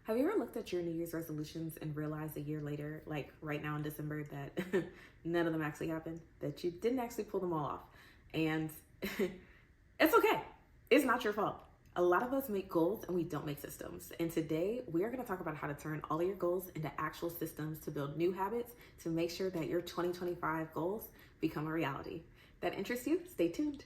Have you ever looked at your New Year's resolutions and realized a year later, like right now in December, that none of them actually happened? That you didn't actually pull them all off? And it's okay. It's not your fault. A lot of us make goals and we don't make systems. And today we are going to talk about how to turn all of your goals into actual systems to build new habits to make sure that your 2025 goals become a reality. That interests you? Stay tuned.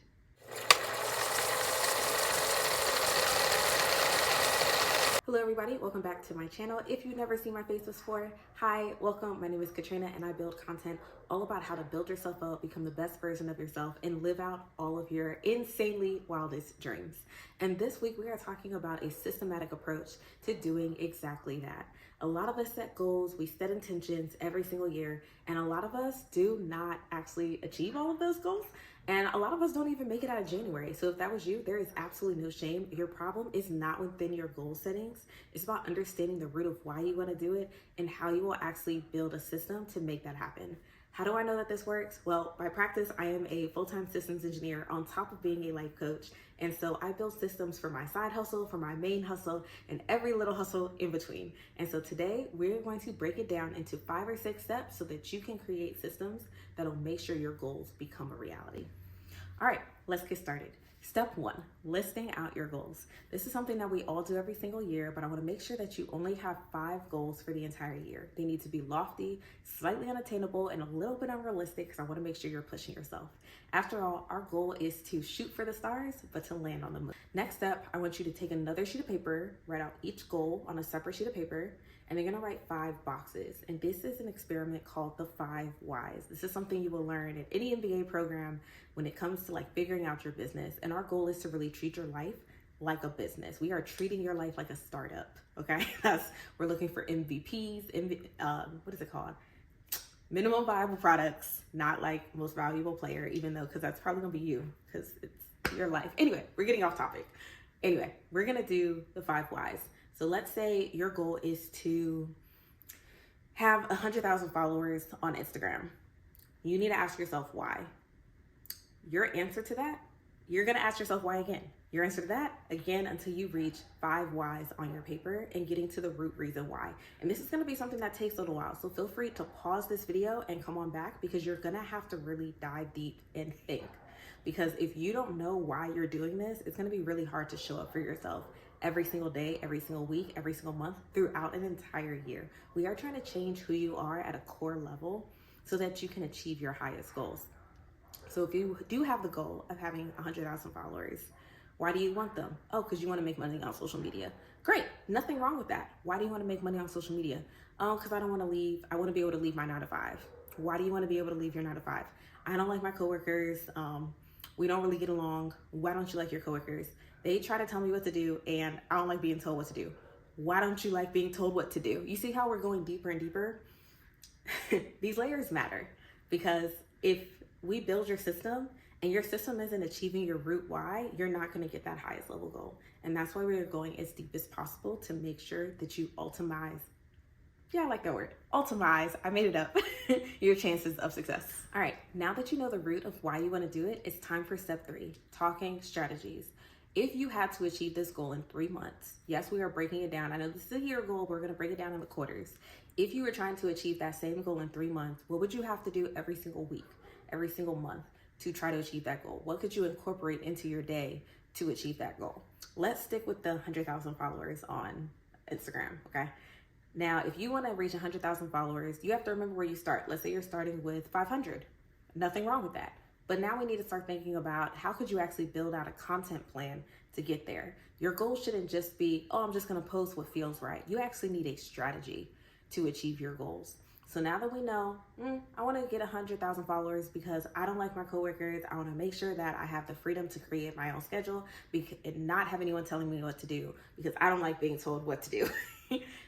Hello everybody, welcome back to my channel. If you've never seen my face before, hi, welcome. My name is Katrina and I build content all about how to build yourself up, become the best version of yourself, and live out all of your insanely wildest dreams. And this week we are talking about a systematic approach to doing exactly that. A lot of us set goals, we set intentions every single year, and a lot of us do not actually achieve all of those goals. And a lot of us don't even make it out of January. So if that was you, there is absolutely no shame. Your problem is not within your goal settings. It's about understanding the root of why you want to do it and how you will actually build a system to make that happen. How do I know that this works? Well, by practice, I am a full-time systems engineer on top of being a life coach. And so I build systems for my side hustle, for my main hustle, and every little hustle in between. And so today we're going to break it down into 5 or 6 steps so that you can create systems that'll make sure your goals become a reality. All right, let's get started. Step 1, listing out your goals. This is something that we all do every single year, but I want to make sure that you only have 5 goals for the entire year. They need to be lofty, slightly unattainable, and a little bit unrealistic because I want to make sure you're pushing yourself. After all, our goal is to shoot for the stars, but to land on the moon. Next step, I want you to take another sheet of paper, write out each goal on a separate sheet of paper, and you're gonna write 5 boxes. And this is an experiment called the 5 whys. This is something you will learn in any MBA program when it comes to like figuring out your business. And our goal is to really treat your life like a business. We are treating your life like a startup, okay? We're looking for MVPs, what is it called? Minimum viable products, not like most valuable player, even though, because that's probably gonna be you, because it's your life. Anyway, we're getting off topic. Anyway, we're gonna do the 5 whys. So let's say your goal is to have 100,000 followers on Instagram. You need to ask yourself why. Your answer to that, you're gonna ask yourself why again. Your answer to that, again, until you reach 5 whys on your paper and getting to the root reason why. And this is gonna be something that takes a little while. So feel free to pause this video and come on back because you're gonna have to really dive deep and think. Because if you don't know why you're doing this, it's gonna be really hard to show up for yourself every single day, every single week, every single month, throughout an entire year. We are trying to change who you are at a core level so that you can achieve your highest goals. So if you do have the goal of having 100,000 followers, why do you want them? Oh, because you want to make money on social media. Great, nothing wrong with that. Why do you want to make money on social media? Oh, because I don't want to leave. I want to be able to leave my 9 to 5. Why do you want to be able to leave your 9 to 5? I don't like my coworkers. We don't really get along. Why don't you like your coworkers? They try to tell me what to do and I don't like being told what to do. Why don't you like being told what to do? You see how we're going deeper and deeper? These layers matter because if we build your system and your system isn't achieving your root why, you're not going to get that highest level goal. And that's why we are going as deep as possible to make sure that you ultimize. Yeah, I like that word. Ultimize, I made it up, your chances of success. All right, now that you know the root of why you want to do it, it's time for step 3, talking strategies. If you had to achieve this goal in 3 months, yes, we are breaking it down. I know this is a year goal. We're going to break it down in the quarters. If you were trying to achieve that same goal in 3 months, what would you have to do every single week, every single month to try to achieve that goal? What could you incorporate into your day to achieve that goal? Let's stick with the 100,000 followers on Instagram, okay? Now, if you want to reach 100,000 followers, you have to remember where you start. Let's say you're starting with 500. Nothing wrong with that. But now we need to start thinking about how could you actually build out a content plan to get there. Your goal shouldn't just be, oh, I'm just going to post what feels right. You actually need a strategy to achieve your goals. So now that we know, I want to get 100,000 followers because I don't like my coworkers. I want to make sure that I have the freedom to create my own schedule and not have anyone telling me what to do because I don't like being told what to do.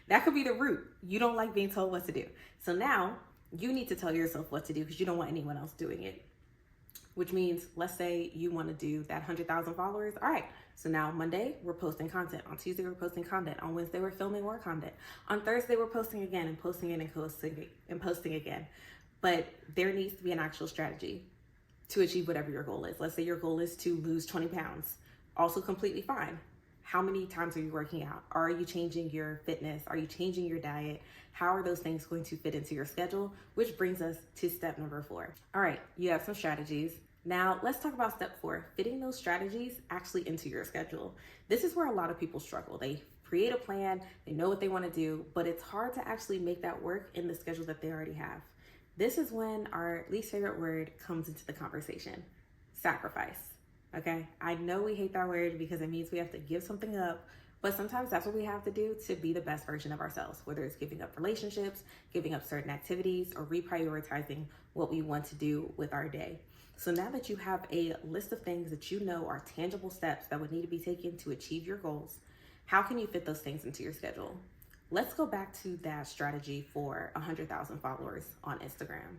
That could be the root. You don't like being told what to do. So now you need to tell yourself what to do because you don't want anyone else doing it. Which means, let's say you want to do that 100,000 followers. All right, so now Monday, we're posting content. On Tuesday, we're posting content. On Wednesday, we're filming more content. On Thursday, we're posting again and posting it and posting again. But there needs to be an actual strategy to achieve whatever your goal is. Let's say your goal is to lose 20 pounds. Also completely fine. How many times are you working out? Are you changing your fitness? Are you changing your diet? How are those things going to fit into your schedule? Which brings us to step number 4. All right, you have some strategies. Now let's talk about step 4, fitting those strategies actually into your schedule. This is where a lot of people struggle. They create a plan, they know what they want to do, but it's hard to actually make that work in the schedule that they already have. This is when our least favorite word comes into the conversation: sacrifice. Okay, I know we hate that word because it means we have to give something up, but sometimes that's what we have to do to be the best version of ourselves, whether it's giving up relationships, giving up certain activities, or reprioritizing what we want to do with our day. So now that you have a list of things that you know are tangible steps that would need to be taken to achieve your goals, how can you fit those things into your schedule? Let's go back to that strategy for 100,000 followers on Instagram.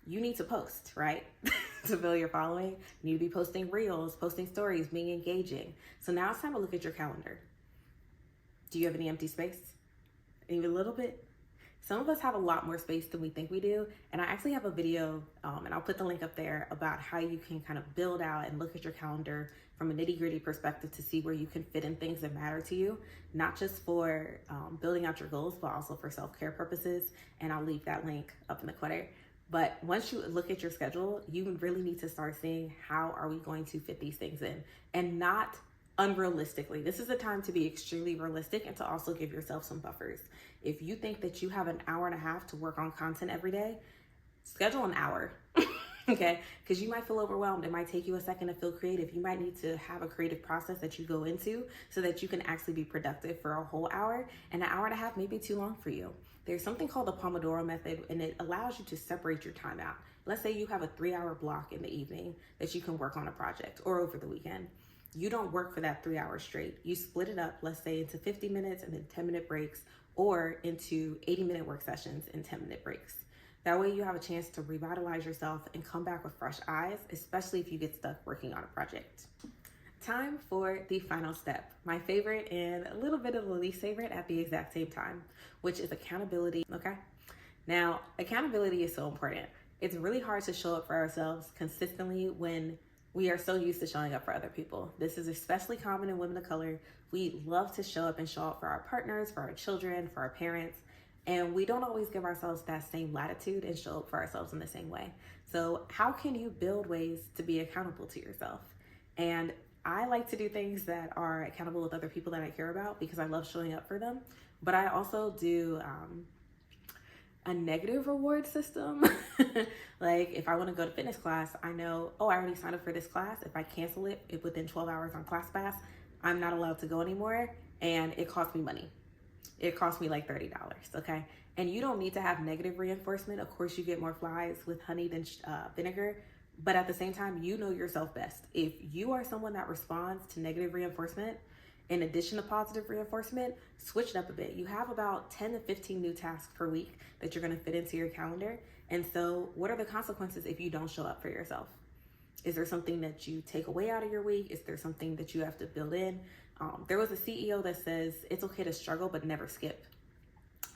You need to post, right? To build your following, you need to be posting reels, posting stories, being engaging. So now it's time to look at your calendar. Do you have any empty space? Even a little bit? Some of us have a lot more space than we think we do. And I actually have a video, and I'll put the link up there, about how you can kind of build out and look at your calendar from a nitty-gritty perspective to see where you can fit in things that matter to you, not just for building out your goals, but also for self-care purposes. And I'll leave that link up in the corner. But once you look at your schedule, you really need to start seeing how are we going to fit these things in, and not unrealistically. This is a time to be extremely realistic and to also give yourself some buffers. If you think that you have an hour and a half to work on content every day, schedule an hour. Okay, because you might feel overwhelmed. It might take you a second to feel creative. You might need to have a creative process that you go into so that you can actually be productive for a whole hour. And an hour and a half may be too long for you. There's something called the Pomodoro method, and it allows you to separate your time out. Let's say you have a 3-hour block in the evening that you can work on a project, or over the weekend. You don't work for that 3 hours straight. You split it up, let's say, into 50 minutes and then 10-minute breaks, or into 80-minute work sessions and 10-minute breaks. That way you have a chance to revitalize yourself and come back with fresh eyes, especially if you get stuck working on a project. Time for the final step, my favorite and a little bit of the least favorite at the exact same time, which is accountability. Okay, now accountability is so important. It's really hard to show up for ourselves consistently when we are so used to showing up for other people. This is especially common in women of color. We love to show up for our partners, for our children, for our parents, and we don't always give ourselves that same latitude and show up for ourselves in the same way. So how can you build ways to be accountable to yourself? And I like to do things that are accountable with other people that I care about because I love showing up for them. But I also do a negative reward system. Like if I want to go to fitness class, I know, I already signed up for this class. If I cancel it within 12 hours on ClassPass, I'm not allowed to go anymore. And it costs me money. It cost me like $30, okay? And you don't need to have negative reinforcement. Of course, you get more flies with honey than vinegar, but at the same time, you know yourself best. If you are someone that responds to negative reinforcement, in addition to positive reinforcement, switch it up a bit. You have about 10 to 15 new tasks per week that you're gonna fit into your calendar. And so what are the consequences if you don't show up for yourself? Is there something that you take away out of your week? Is there something that you have to build in? There was a CEO that says it's okay to struggle, but never skip.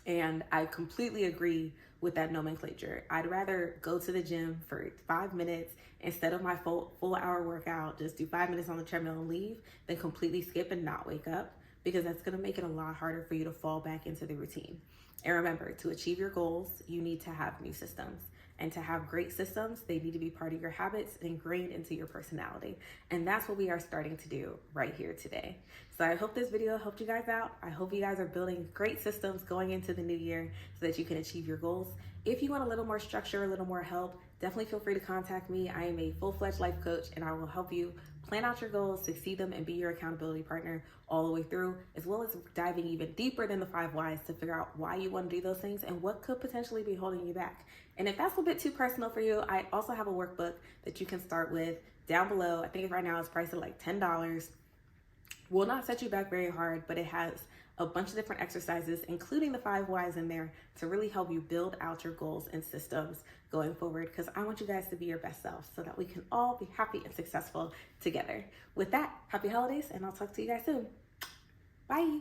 And I completely agree with that nomenclature. I'd rather go to the gym for 5 minutes instead of my full hour workout, just do 5 minutes on the treadmill and leave, than completely skip and not wake up, because that's gonna make it a lot harder for you to fall back into the routine. And remember, to achieve your goals, you need to have new systems. And to have great systems, they need to be part of your habits, ingrained into your personality. And that's what we are starting to do right here today. So I hope this video helped you guys out. I hope you guys are building great systems going into the new year so that you can achieve your goals. If you want a little more structure, a little more help, definitely feel free to contact me. I am a full-fledged life coach, and I will help you plan out your goals, succeed them, and be your accountability partner all the way through, as well as diving even deeper than the 5 whys to figure out why you want to do those things and what could potentially be holding you back. And if that's a bit too personal for you, I also have a workbook that you can start with down below. I think right now it's priced at like $10. Will not set you back very hard, but it has a bunch of different exercises, including the 5 whys in there, to really help you build out your goals and systems going forward, because I want you guys to be your best self so that we can all be happy and successful together. With that, happy holidays, and I'll talk to you guys soon. Bye.